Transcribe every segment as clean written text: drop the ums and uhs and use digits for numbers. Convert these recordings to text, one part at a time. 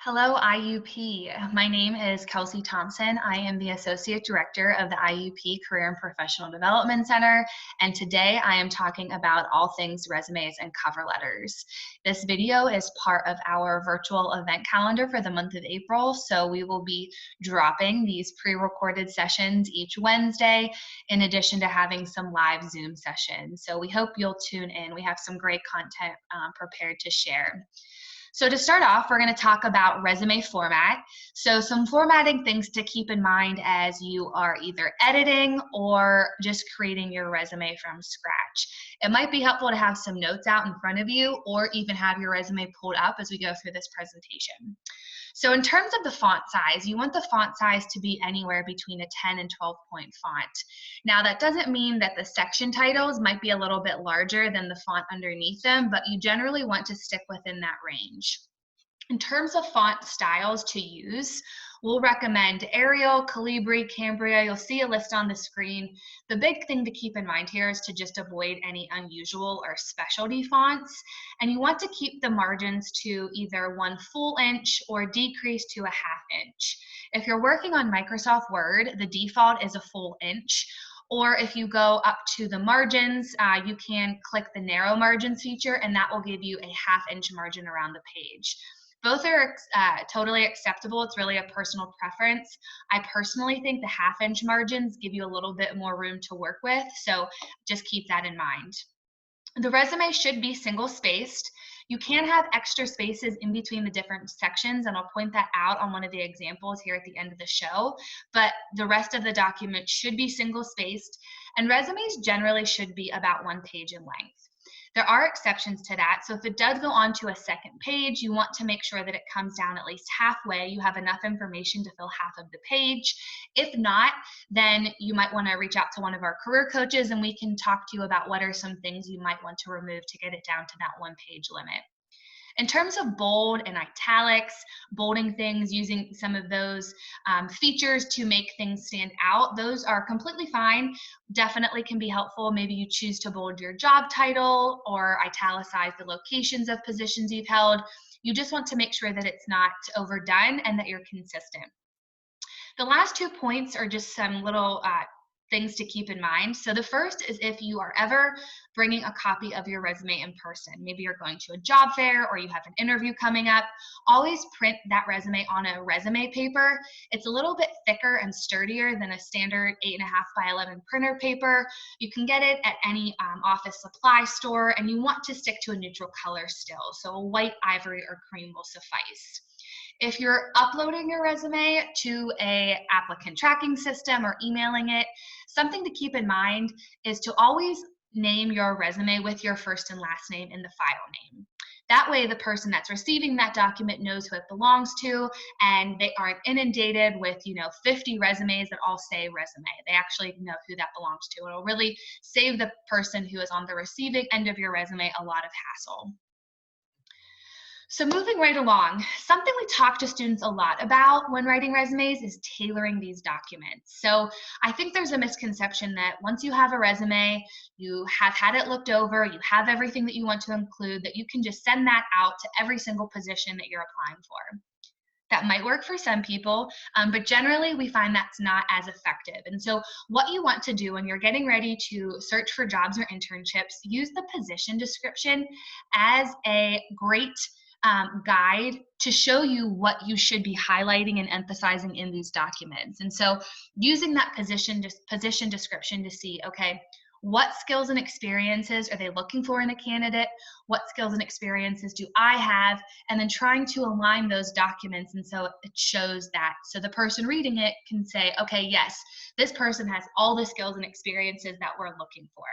Hello, IUP. My name is Kelsey Thompson. I am the Associate Director of the IUP Career and Professional Development Center, and today I am talking about all things resumes and cover letters. This video is part of our virtual event calendar for the month of April, so we will be dropping these pre-recorded sessions each Wednesday, in addition to having some live Zoom sessions. So we hope you'll tune in. We have some great content prepared to share. So to start off, we're going to talk about resume format. So some formatting things to keep in mind as you are either editing or just creating your resume from scratch. It might be helpful to have some notes out in front of you or even have your resume pulled up as we go through this presentation. So in terms of the font size, you want the font size to be anywhere between a 10 and 12 point font. Now that doesn't mean that the section titles might be a little bit larger than the font underneath them, but you generally want to stick within that range. In terms of font styles to use, we'll recommend Arial, Calibri, Cambria. You'll see a list on the screen. The big thing to keep in mind here is to just avoid any unusual or specialty fonts. And you want to keep the margins to either 1 full inch or decrease to a half inch. If you're working on Microsoft Word, the default is a full inch. Or if you go up to the margins, you can click the narrow margins feature, and that will give you a half inch margin around the page. Both are totally acceptable. It's really a personal preference. I personally think the half inch margins give you a little bit more room to work with, so just keep that in mind. The resume should be single spaced. You can have extra spaces in between the different sections, and I'll point that out on one of the examples here at the end of the show, but the rest of the document should be single spaced, and resumes generally should be about 1 page in length. There are exceptions to that. So if it does go on to a second page, you want to make sure that it comes down at least halfway. You have enough information to fill half of the page. If not, then you might want to reach out to one of our career coaches and we can talk to you about what are some things you might want to remove to get it down to that 1 page limit. In terms of bold and italics, bolding things, using some of those features to make things stand out, those are completely fine, definitely can be helpful. Maybe you choose to bold your job title or italicize the locations of positions you've held. You just want to make sure that it's not overdone and that you're consistent. The last 2 points are just some little things to keep in mind. So the first is if you are ever bringing a copy of your resume in person, maybe you're going to a job fair or you have an interview coming up, always print that resume on a resume paper. It's a little bit thicker and sturdier than a standard 8.5 by 11 printer paper. You can get it at any office supply store, and you want to stick to a neutral color still. So a white, ivory, or cream will suffice. If you're uploading your resume to a applicant tracking system or emailing it, something to keep in mind is to always name your resume with your first and last name in the file name. That way the person that's receiving that document knows who it belongs to, and they aren't inundated with 50 resumes that all say resume. They actually know who that belongs to. It'll really save the person who is on the receiving end of your resume a lot of hassle. So moving right along, something we talk to students a lot about when writing resumes is tailoring these documents. So I think there's a misconception that once you have a resume, you have had it looked over, you have everything that you want to include, that you can just send that out to every single position that you're applying for. That might work for some people, but generally we find that's not as effective. And so what you want to do when you're getting ready to search for jobs or internships, use the position description as a great guide to show you what you should be highlighting and emphasizing in these documents. And so using that position description to see, okay, what skills and experiences are they looking for in a candidate? What skills and experiences do I have? And then trying to align those documents, and so it shows that. So the person reading it can say, okay, yes, this person has all the skills and experiences that we're looking for.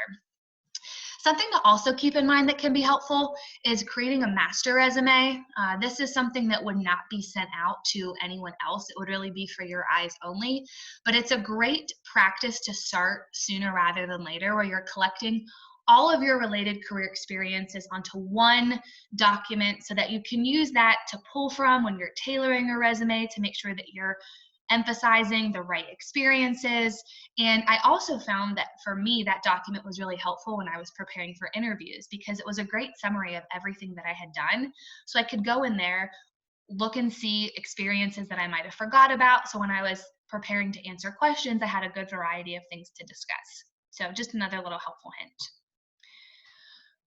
Something to also keep in mind that can be helpful is creating a master resume. This is something that would not be sent out to anyone else. It would really be for your eyes only, but it's a great practice to start sooner rather than later, where you're collecting all of your related career experiences onto one document so that you can use that to pull from when you're tailoring a resume to make sure that you're emphasizing the right experiences. And I also found that for me, that document was really helpful when I was preparing for interviews, because it was a great summary of everything that I had done. So I could go in there, look and see experiences that I might have forgot about. So when I was preparing to answer questions, I had a good variety of things to discuss. So just another little helpful hint.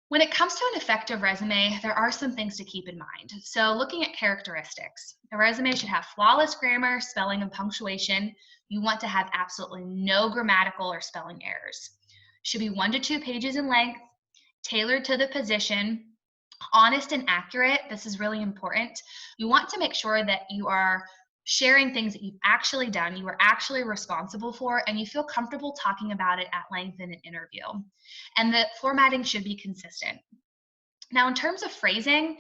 When it comes to an effective resume, there are some things to keep in mind. So looking at characteristics, a resume should have flawless grammar, spelling, and punctuation. You want to have absolutely no grammatical or spelling errors. Should be 1 to 2 pages in length, tailored to the position, honest and accurate. This is really important. You want to make sure that you are sharing things that you've actually done, you were actually responsible for, and you feel comfortable talking about it at length in an interview. And the formatting should be consistent. Now, in terms of phrasing,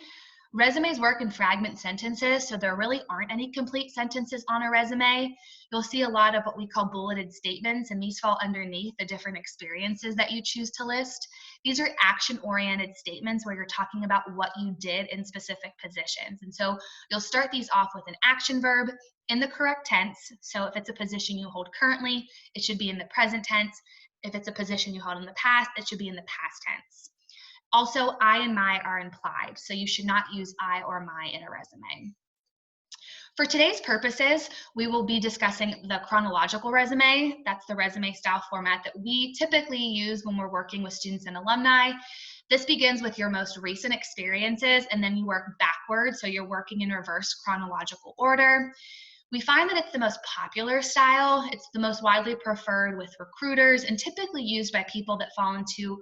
resumes work in fragment sentences, so there really aren't any complete sentences on a resume. You'll see a lot of what we call bulleted statements, and these fall underneath the different experiences that you choose to list. These are action-oriented statements where you're talking about what you did in specific positions. And so you'll start these off with an action verb in the correct tense. So if it's a position you hold currently, it should be in the present tense. If it's a position you held in the past, it should be in the past tense. Also, I and my are implied, so you should not use I or my in a resume. For today's purposes, we will be discussing the chronological resume. That's the resume style format that we typically use when we're working with students and alumni. This begins with your most recent experiences, and then you work backwards, so you're working in reverse chronological order. We find that it's the most popular style. It's the most widely preferred with recruiters and typically used by people that fall into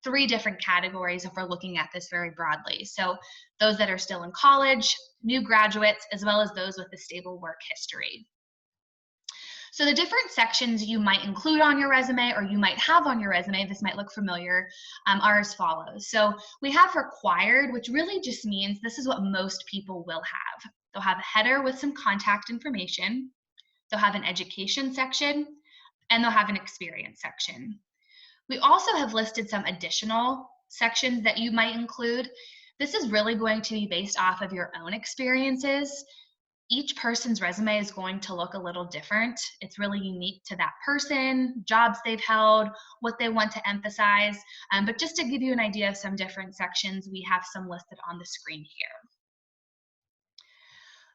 3 different categories if we're looking at this very broadly. So those that are still in college, new graduates, as well as those with a stable work history. So the different sections you might include on your resume or you might have on your resume, this might look familiar, are as follows. So we have required, which really just means this is what most people will have. They'll have a header with some contact information, they'll have an education section, and they'll have an experience section. We also have listed some additional sections that you might include. This is really going to be based off of your own experiences. Each person's resume is going to look a little different. It's really unique to that person, jobs they've held, what they want to emphasize. But just to give you an idea of some different sections, we have some listed on the screen here.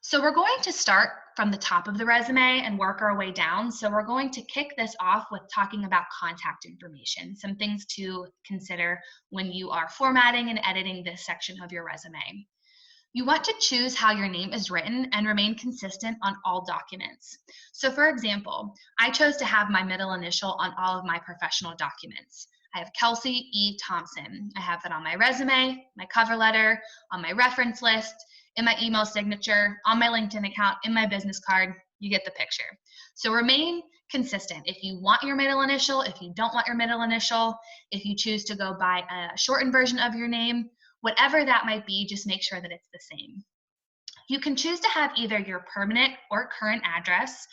So we're going to start from the top of the resume and work our way down. So we're going to kick this off with talking about contact information, some things to consider when you are formatting and editing this section of your resume. You want to choose how your name is written and remain consistent on all documents. So for example, I chose to have my middle initial on all of my professional documents. I have Kelsey E. Thompson. I have that on my resume, my cover letter, on my reference list, in my email signature, on my LinkedIn account, in my business card. You get the picture. So remain consistent. If you want your middle initial, if you don't want your middle initial, if you choose to go by a shortened version of your name, whatever that might be, just make sure that it's the same. You can choose to have either your permanent or current address.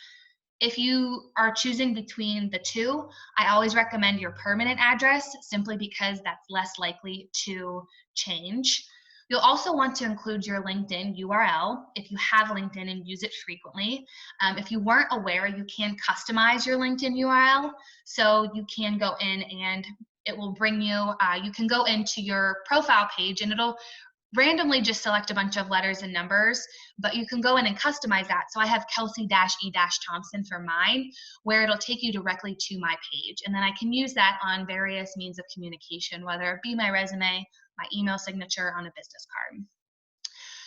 If you are choosing between the two, I always recommend your permanent address simply because that's less likely to change. You'll also want to include your LinkedIn URL if you have LinkedIn and use it frequently. If you weren't aware, you can customize your LinkedIn URL. So you can go in and it will bring you, you can go into your profile page and it'll randomly just select a bunch of letters and numbers, but you can go in and customize that. So I have Kelsey-E-Thompson for mine, where it'll take you directly to my page. And then I can use that on various means of communication, whether it be my resume, my email signature, on a business card.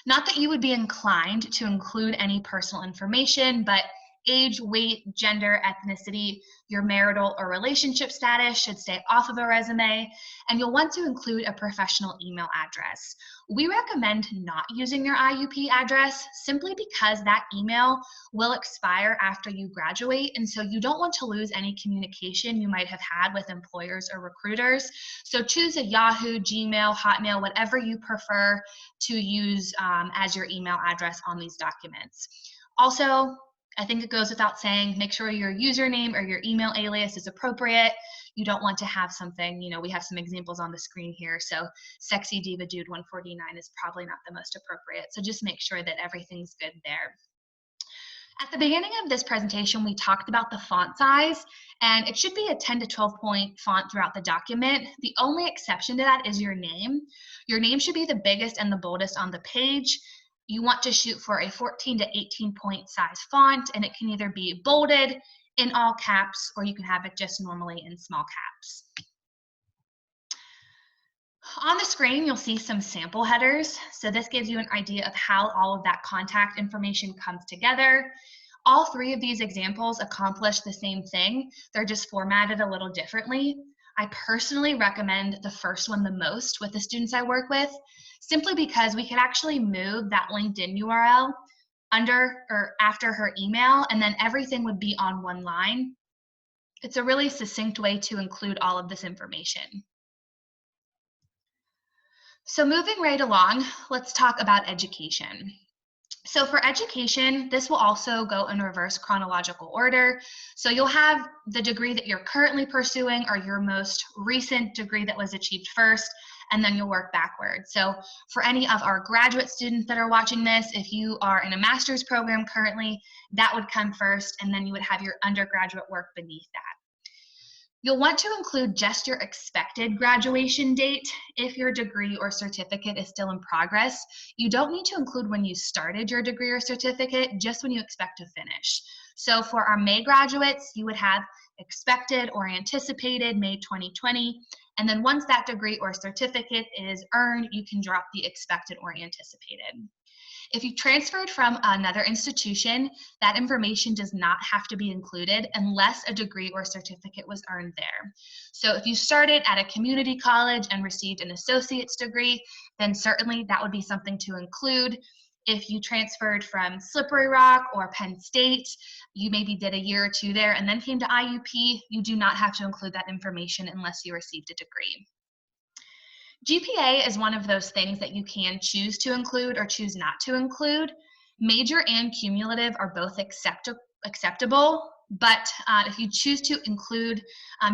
Not that you would be inclined to include any personal information, but age, weight, gender, ethnicity, your marital or relationship status should stay off of a resume, and you'll want to include a professional email address. We recommend not using your IUP address simply because that email will expire after you graduate, and so you don't want to lose any communication you might have had with employers or recruiters. So choose a Yahoo, Gmail, Hotmail, whatever you prefer to use as your email address on these documents. Also, I think it goes without saying, make sure your username or your email alias is appropriate. You don't want to have something, we have some examples on the screen here. So Sexy Diva Dude 149 is probably not the most appropriate. So just make sure that everything's good there. At the beginning of this presentation, we talked about the font size, and it should be a 10 to 12 point font throughout the document. The only exception to that is your name. Your name should be the biggest and the boldest on the page. You want to shoot for a 14 to 18 point size font, and it can either be bolded, in all caps, or you can have it just normally in small caps. On the screen, you'll see some sample headers. So this gives you an idea of how all of that contact information comes together. All three of these examples accomplish the same thing. They're just formatted a little differently. I personally recommend the first one the most with the students I work with, simply because we could actually move that LinkedIn URL under or after her email, and then everything would be on one line. It's a really succinct way to include all of this information. So moving right along, let's talk about education. So for education, this will also go in reverse chronological order. So you'll have the degree that you're currently pursuing or your most recent degree that was achieved first, and then you'll work backwards. So for any of our graduate students that are watching this, if you are in a master's program currently, that would come first, and then you would have your undergraduate work beneath that. You'll want to include just your expected graduation date if your degree or certificate is still in progress. You don't need to include when you started your degree or certificate, just when you expect to finish. So for our May graduates, you would have expected or anticipated May 2020, and then once that degree or certificate is earned, you can drop the expected or anticipated. If you transferred from another institution, that information does not have to be included unless a degree or certificate was earned there. So if you started at a community college and received an associate's degree, then certainly that would be something to include. If you transferred from Slippery Rock or Penn State, you maybe did a year or two there and then came to IUP, you do not have to include that information unless you received a degree. GPA is one of those things that you can choose to include or choose not to include. Major and cumulative are both acceptable, but if you choose to include,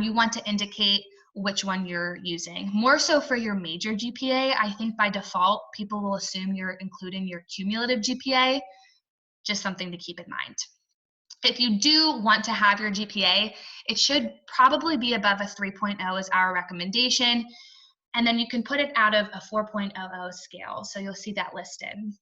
you want to indicate which one you're using. More so for your major GPA, I think by default, people will assume you're including your cumulative GPA, just something to keep in mind. If you do want to have your GPA, it should probably be above a 3.0 is our recommendation. And then you can put it out of a 4.00 scale. So you'll see that listed.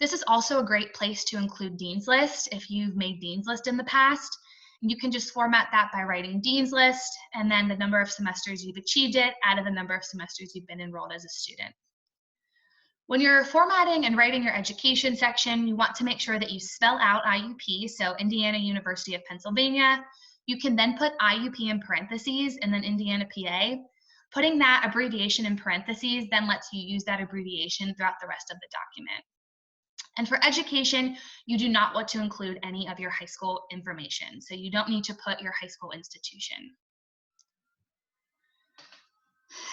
This is also a great place to include Dean's List if you've made Dean's List in the past. You can just format that by writing Dean's List and then the number of semesters you've achieved it out of the number of semesters you've been enrolled as a student. When you're formatting and writing your education section, you want to make sure that you spell out IUP, so Indiana University of Pennsylvania. You can then put IUP in parentheses and then Indiana, PA. Putting that abbreviation in parentheses then lets you use that abbreviation throughout the rest of the document. And for education, you do not want to include any of your high school information. So you don't need to put your high school institution.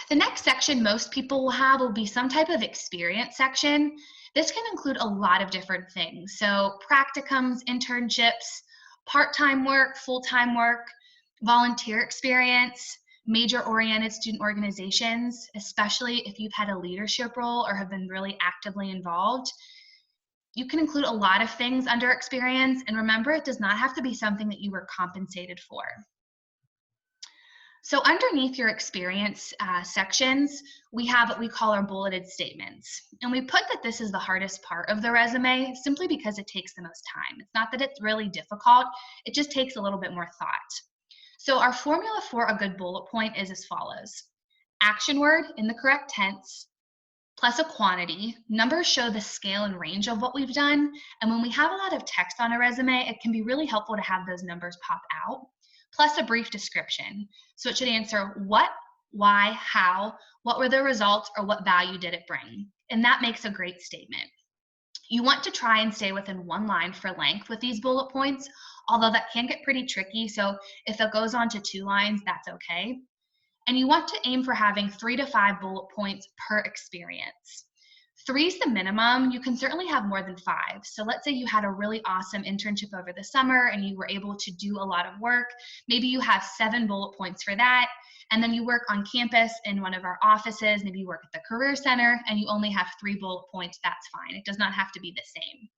The next section most people will have will be some type of experience section. This can include a lot of different things. So practicums, internships, part-time work, full-time work, volunteer experience, major-oriented student organizations, especially if you've had a leadership role or have been really actively involved. You can include a lot of things under experience, and remember, it does not have to be something that you were compensated for. So underneath your experience sections, we have what we call our bulleted statements. And we put that this is the hardest part of the resume simply because it takes the most time. It's not that it's really difficult, it just takes a little bit more thought. So our formula for a good bullet point is as follows. Action word in the correct tense, plus a quantity. Numbers show the scale and range of what we've done. And when we have a lot of text on a resume, it can be really helpful to have those numbers pop out, plus a brief description. So it should answer what, why, how, what were the results, or what value did it bring? And that makes a great statement. You want to try and stay within one line for length with these bullet points, although that can get pretty tricky. So if it goes on to 2 lines, that's okay. And you want to aim for having 3 to 5 bullet points per experience. 3 is the minimum. You can certainly have more than 5. So let's say you had a really awesome internship over the summer and you were able to do a lot of work. Maybe you have 7 bullet points for that. And then you work on campus in one of our offices, maybe you work at the Career Center, and you only have 3 bullet points. That's fine. It does not have to be the same.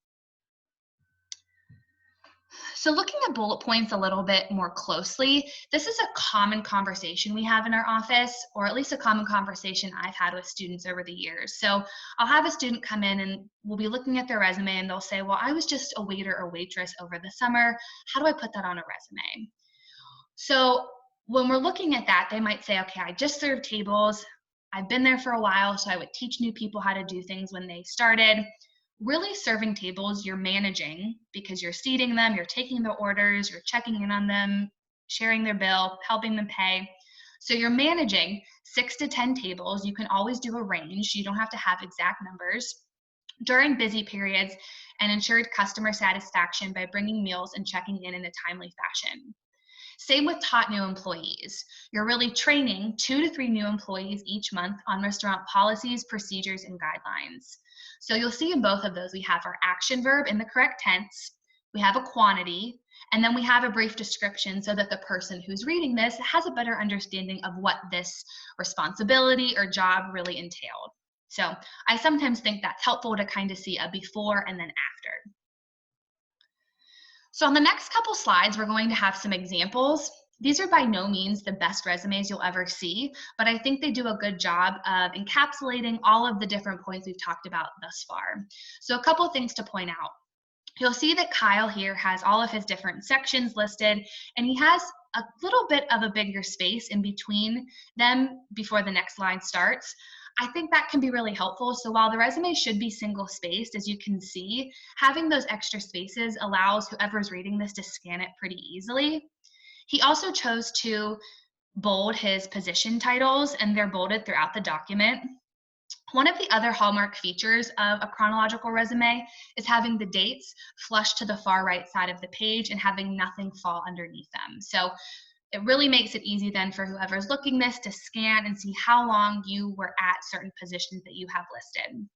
So looking at bullet points a little bit more closely, this is a common conversation we have in our office, or at least a common conversation I've had with students over the years. So I'll have a student come in and we'll be looking at their resume and they'll say, well, I was just a waiter or waitress over the summer. How do I put that on a resume? So when we're looking at that, they might say, okay, I just served tables. I've been there for a while, so I would teach new people how to do things when they started. Really serving tables, you're managing because you're seating them, you're taking their orders, you're checking in on them, sharing their bill, helping them pay. So you're managing 6 to 10 tables. You can always do a range. You don't have to have exact numbers during busy periods, and ensured customer satisfaction by bringing meals and checking in a timely fashion. Same with taught new employees. You're really training 2 to 3 new employees each month on restaurant policies, procedures, and guidelines. So you'll see in both of those, we have our action verb in the correct tense, we have a quantity, and then we have a brief description so that the person who's reading this has a better understanding of what this responsibility or job really entailed. So I sometimes think that's helpful to kind of see a before and then after. So on the next couple slides, we're going to have some examples. These are by no means the best resumes you'll ever see, but I think they do a good job of encapsulating all of the different points we've talked about thus far. So a couple of things to point out. You'll see that Kyle here has all of his different sections listed, and he has a little bit of a bigger space in between them before the next line starts. I think that can be really helpful. So while the resume should be single spaced, as you can see, having those extra spaces allows whoever's reading this to scan it pretty easily. He also chose to bold his position titles, and they're bolded throughout the document. One of the other hallmark features of a chronological resume is having the dates flush to the far right side of the page and having nothing fall underneath them. So it really makes it easy then for whoever's looking this to scan and see how long you were at certain positions that you have listed.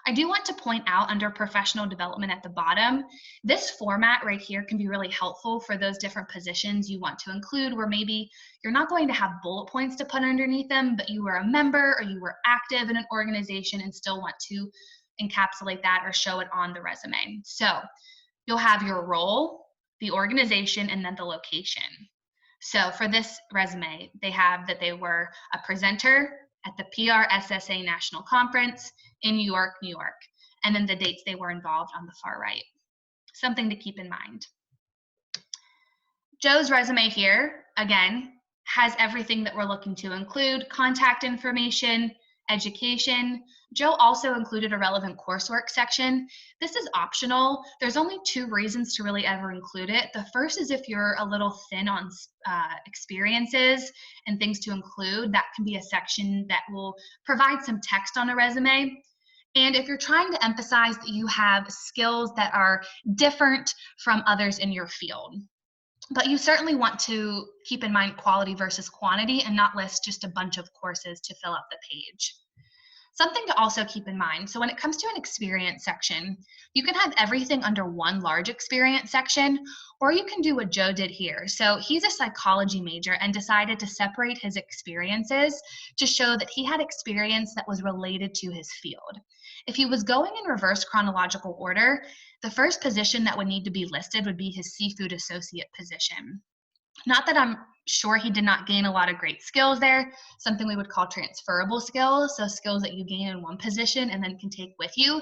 I do want to point out under professional development at the bottom, this format right here can be really helpful for those different positions you want to include where maybe you're not going to have bullet points to put underneath them, but you were a member or you were active in an organization and still want to encapsulate that or show it on the resume. So you'll have your role, the organization, and then the location. So for this resume, they have that they were a presenter at the PRSSA National Conference in New York, New York, and then the dates they were involved on the far right. Something to keep in mind. Joe's resume here, again, has everything that we're looking to include: contact information, education. Joe also included a relevant coursework section. This is optional. There's only 2 reasons to really ever include it. The first is if you're a little thin on experiences and things to include, that can be a section that will provide some text on a resume. And if you're trying to emphasize that you have skills that are different from others in your field. But you certainly want to keep in mind quality versus quantity and not list just a bunch of courses to fill up the page. Something to also keep in mind, so when it comes to an experience section, you can have everything under one large experience section, or you can do what Joe did here. So he's a psychology major and decided to separate his experiences to show that he had experience that was related to his field. If he was going in reverse chronological order, the first position that would need to be listed would be his seafood associate position. Not that I'm sure he did not gain a lot of great skills there, something we would call transferable skills, so skills that you gain in one position and then can take with you,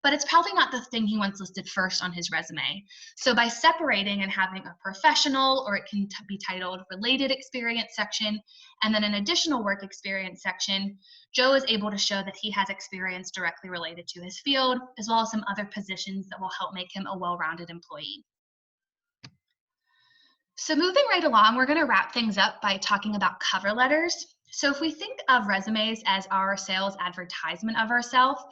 but it's probably not the thing he wants listed first on his resume. So by separating and having a professional, or it can be titled related experience section, and then an additional work experience section, Joe is able to show that he has experience directly related to his field, as well as some other positions that will help make him a well-rounded employee. So moving right along, we're going to wrap things up by talking about cover letters. So if we think of resumes as our sales advertisement of ourselves,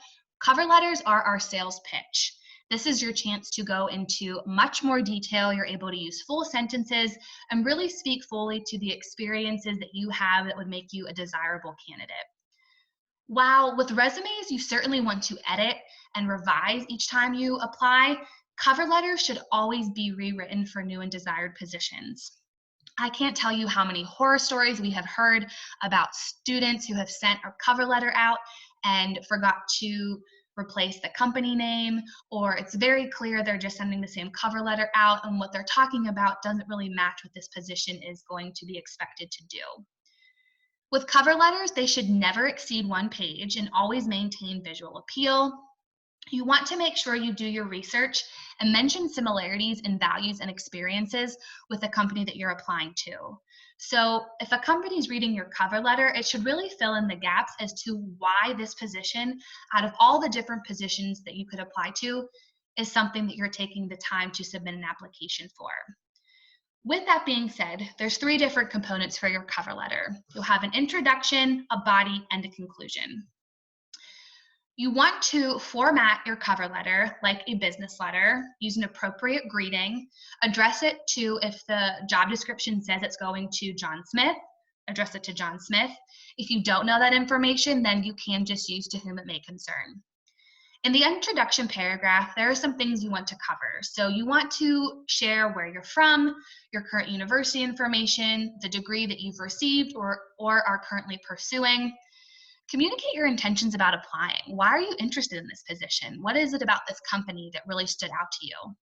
cover letters are our sales pitch. This is your chance to go into much more detail. You're able to use full sentences and really speak fully to the experiences that you have that would make you a desirable candidate. While with resumes, you certainly want to edit and revise each time you apply, cover letters should always be rewritten for new and desired positions. I can't tell you how many horror stories we have heard about students who have sent a cover letter out and forgot to replace the company name, or it's very clear they're just sending the same cover letter out and what they're talking about doesn't really match what this position is going to be expected to do. With cover letters, they should never exceed 1 page and always maintain visual appeal. You want to make sure you do your research and mention similarities in values and experiences with the company that you're applying to. So if a company is reading your cover letter, it should really fill in the gaps as to why this position, out of all the different positions that you could apply to, is something that you're taking the time to submit an application for. With that being said, there's 3 different components for your cover letter. You'll have an introduction, a body, and a conclusion. You want to format your cover letter like a business letter, use an appropriate greeting, address it to, if the job description says it's going to John Smith, address it to John Smith. If you don't know that information, then you can just use to whom it may concern. In the introduction paragraph, there are some things you want to cover. So you want to share where you're from, your current university information, the degree that you've received or are currently pursuing. Communicate your intentions about applying. Why are you interested in this position? What is it about this company that really stood out to you?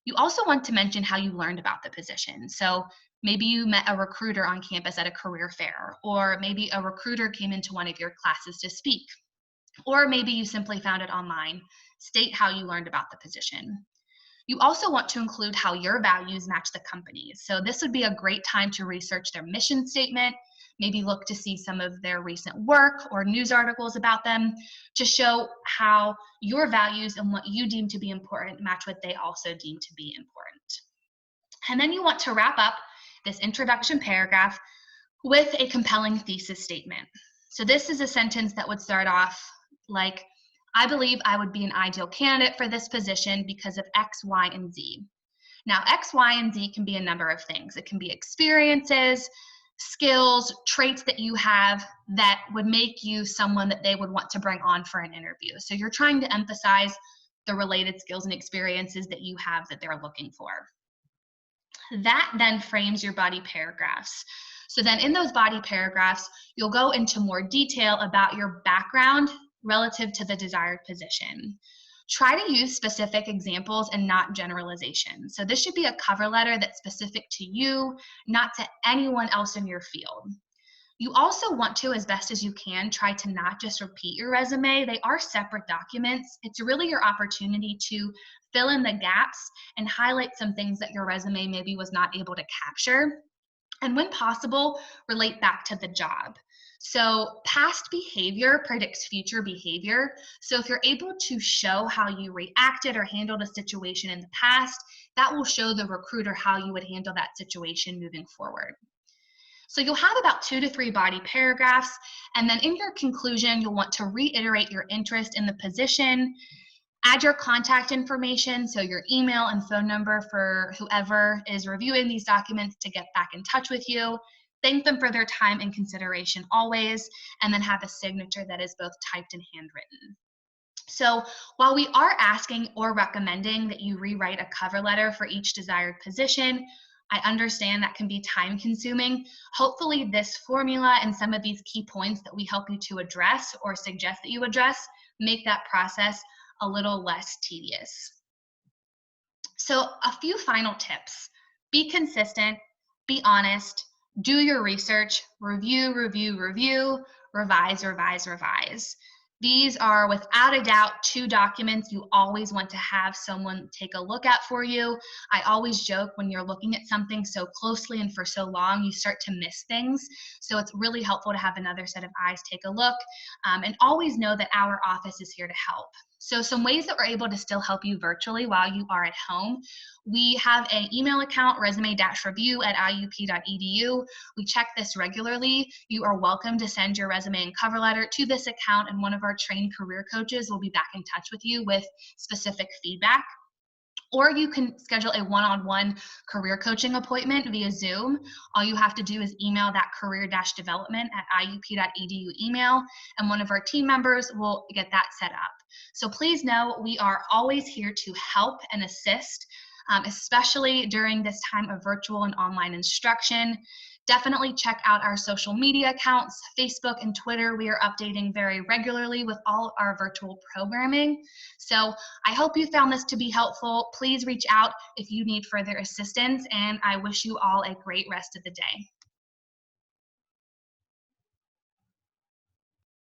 You also want to mention how you learned about the position. So maybe you met a recruiter on campus at a career fair, or maybe a recruiter came into one of your classes to speak, or maybe you simply found it online. State how you learned about the position. You also want to include how your values match the company's. So this would be a great time to research their mission statement, maybe look to see some of their recent work or news articles about them to show how your values and what you deem to be important match what they also deem to be important. And then you want to wrap up this introduction paragraph with a compelling thesis statement. So this is a sentence that would start off like, I believe I would be an ideal candidate for this position because of X, Y, and Z. Now, X, Y, and Z can be a number of things. It can be experiences, skills, traits that you have that would make you someone that they would want to bring on for an interview. So you're trying to emphasize the related skills and experiences that you have that they're looking for. That then frames your body paragraphs. So then in those body paragraphs, you'll go into more detail about your background relative to the desired position. Try to use specific examples and not generalizations. So this should be a cover letter that's specific to you, not to anyone else in your field. You also want to, as best as you can, try to not just repeat your resume. They are separate documents. It's really your opportunity to fill in the gaps and highlight some things that your resume maybe was not able to capture. And when possible, relate back to the job. So past behavior predicts future behavior. So if you're able to show how you reacted or handled a situation in the past, that will show the recruiter how you would handle that situation moving forward. So you'll have about 2 to 3 body paragraphs, and then in your conclusion, you'll want to reiterate your interest in the position, add your contact information, so your email and phone number for whoever is reviewing these documents to get back in touch with you. Thank them for their time and consideration always, and then have a signature that is both typed and handwritten. So while we are asking or recommending that you rewrite a cover letter for each desired position, I understand that can be time consuming. Hopefully this formula and some of these key points that we help you to address or suggest that you address make that process a little less tedious. So a few final tips. Be consistent, be honest, do your research, review, revise, revise, revise. These are without a doubt 2 documents you always want to have someone take a look at for you. I always joke when you're looking at something so closely and for so long, you start to miss things. So it's really helpful to have another set of eyes take a look, and always know that our office is here to help. So some ways that we're able to still help you virtually while you are at home. We have an email account, resume-review@iup.edu. We check this regularly. You are welcome to send your resume and cover letter to this account, and one of our trained career coaches will be back in touch with you with specific feedback. Or you can schedule a one-on-one career coaching appointment via Zoom. All you have to do is email that career-development@iup.edu email, and one of our team members will get that set up. So please know we are always here to help and assist, especially during this time of virtual and online instruction. Definitely check out our social media accounts, Facebook and Twitter. We are updating very regularly with all our virtual programming. So I hope you found this to be helpful. Please reach out if you need further assistance, and I wish you all a great rest of the day.